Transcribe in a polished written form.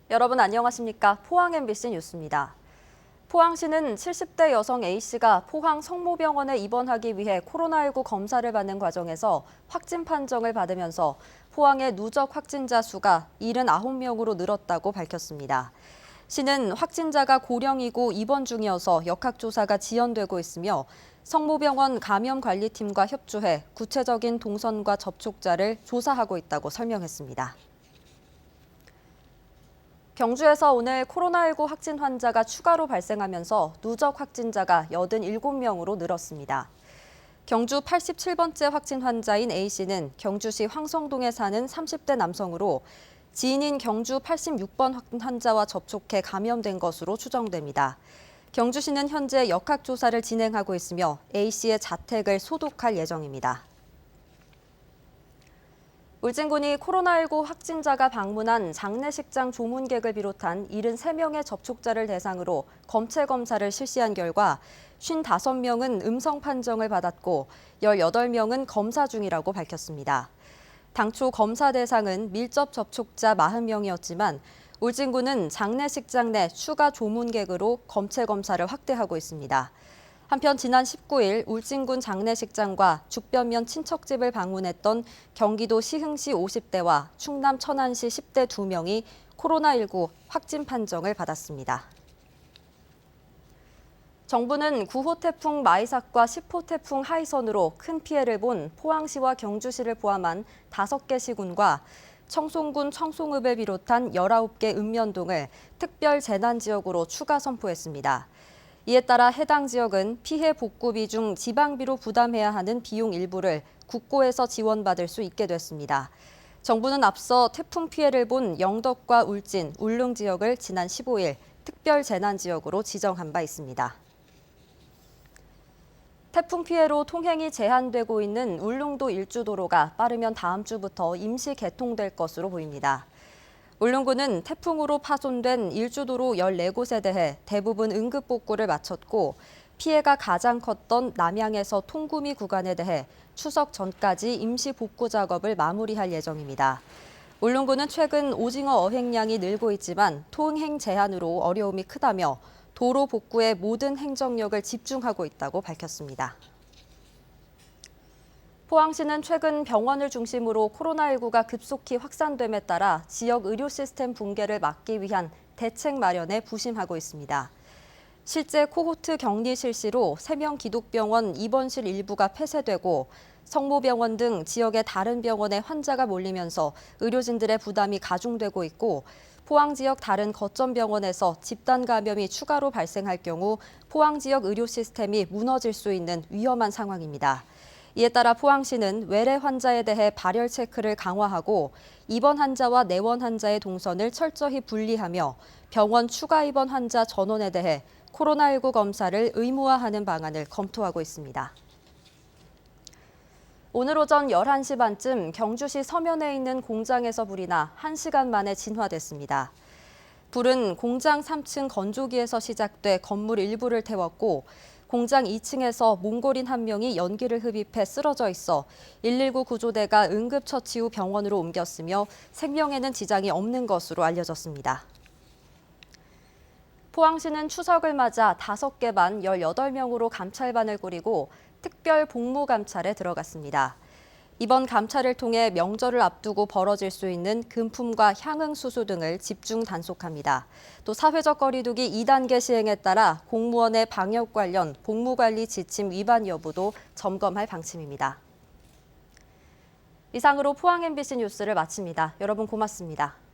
여러분 안녕하십니까? 포항 MBC 뉴스입니다. 포항시는 70대 여성 A씨가 포항 성모병원에 입원하기 위해 코로나19 검사를 받는 과정에서 확진 판정을 받으면서 포항의 누적 확진자 수가 79명으로 늘었다고 밝혔습니다. 시는 확진자가 고령이고 입원 중이어서 역학조사가 지연되고 있으며 성모병원 감염관리팀과 협조해 구체적인 동선과 접촉자를 조사하고 있다고 설명했습니다. 경주에서 오늘 코로나19 확진 환자가 추가로 발생하면서 누적 확진자가 87명으로 늘었습니다. 경주 87번째 확진 환자인 A씨는 경주시 황성동에 사는 30대 남성으로 지인인 경주 86번 환자와 접촉해 감염된 것으로 추정됩니다. 경주시는 현재 역학조사를 진행하고 있으며 A씨의 자택을 소독할 예정입니다. 울진군이 코로나19 확진자가 방문한 장례식장 조문객을 비롯한 73명의 접촉자를 대상으로 검체 검사를 실시한 결과 55명은 음성 판정을 받았고 18명은 검사 중이라고 밝혔습니다. 당초 검사 대상은 밀접 접촉자 40명이었지만 울진군은 장례식장 내 추가 조문객으로 검체 검사를 확대하고 있습니다. 한편 지난 19일 울진군 장례식장과 죽변면 친척집을 방문했던 경기도 시흥시 50대와 충남 천안시 10대 2명이 코로나19 확진 판정을 받았습니다. 정부는 9호 태풍 마이삭과 10호 태풍 하이선으로 큰 피해를 본 포항시와 경주시를 포함한 5개 시군과 청송군 청송읍을 비롯한 19개 읍면동을 특별 재난지역으로 추가 선포했습니다. 이에 따라 해당 지역은 피해 복구비 중 지방비로 부담해야 하는 비용 일부를 국고에서 지원받을 수 있게 됐습니다. 정부는 앞서 태풍 피해를 본 영덕과 울진, 울릉 지역을 지난 15일 특별 재난지역으로 지정한 바 있습니다. 태풍 피해로 통행이 제한되고 있는 울릉도 일주도로가 빠르면 다음 주부터 임시 개통될 것으로 보입니다. 울릉군은 태풍으로 파손된 일주도로 14곳에 대해 대부분 응급 복구를 마쳤고 피해가 가장 컸던 남양에서 통구미 구간에 대해 추석 전까지 임시 복구 작업을 마무리할 예정입니다. 울릉군은 최근 오징어 어획량이 늘고 있지만 통행 제한으로 어려움이 크다며 도로 복구에 모든 행정력을 집중하고 있다고 밝혔습니다. 포항시는 최근 병원을 중심으로 코로나19가 급속히 확산됨에 따라 지역 의료 시스템 붕괴를 막기 위한 대책 마련에 부심하고 있습니다. 실제 코호트 격리 실시로 3명 기독병원 입원실 일부가 폐쇄되고 성모병원 등 지역의 다른 병원에 환자가 몰리면서 의료진들의 부담이 가중되고 있고 포항 지역 다른 거점 병원에서 집단 감염이 추가로 발생할 경우 포항 지역 의료 시스템이 무너질 수 있는 위험한 상황입니다. 이에 따라 포항시는 외래 환자에 대해 발열 체크를 강화하고 입원 환자와 내원 환자의 동선을 철저히 분리하며 병원 추가 입원 환자 전원에 대해 코로나19 검사를 의무화하는 방안을 검토하고 있습니다. 오늘 오전 11시 반쯤 경주시 서면에 있는 공장에서 불이 나 1시간 만에 진화됐습니다. 불은 공장 3층 건조기에서 시작돼 건물 일부를 태웠고 공장 2층에서 몽골인 1명이 연기를 흡입해 쓰러져 있어 119 구조대가 응급처치 후 병원으로 옮겼으며 생명에는 지장이 없는 것으로 알려졌습니다. 포항시는 추석을 맞아 5개 반 18명으로 감찰반을 꾸리고 특별 복무 감찰에 들어갔습니다. 이번 감찰을 통해 명절을 앞두고 벌어질 수 있는 금품과 향응 수수 등을 집중 단속합니다. 또 사회적 거리두기 2단계 시행에 따라 공무원의 방역 관련 복무관리 지침 위반 여부도 점검할 방침입니다. 이상으로 포항 MBC 뉴스를 마칩니다. 여러분 고맙습니다.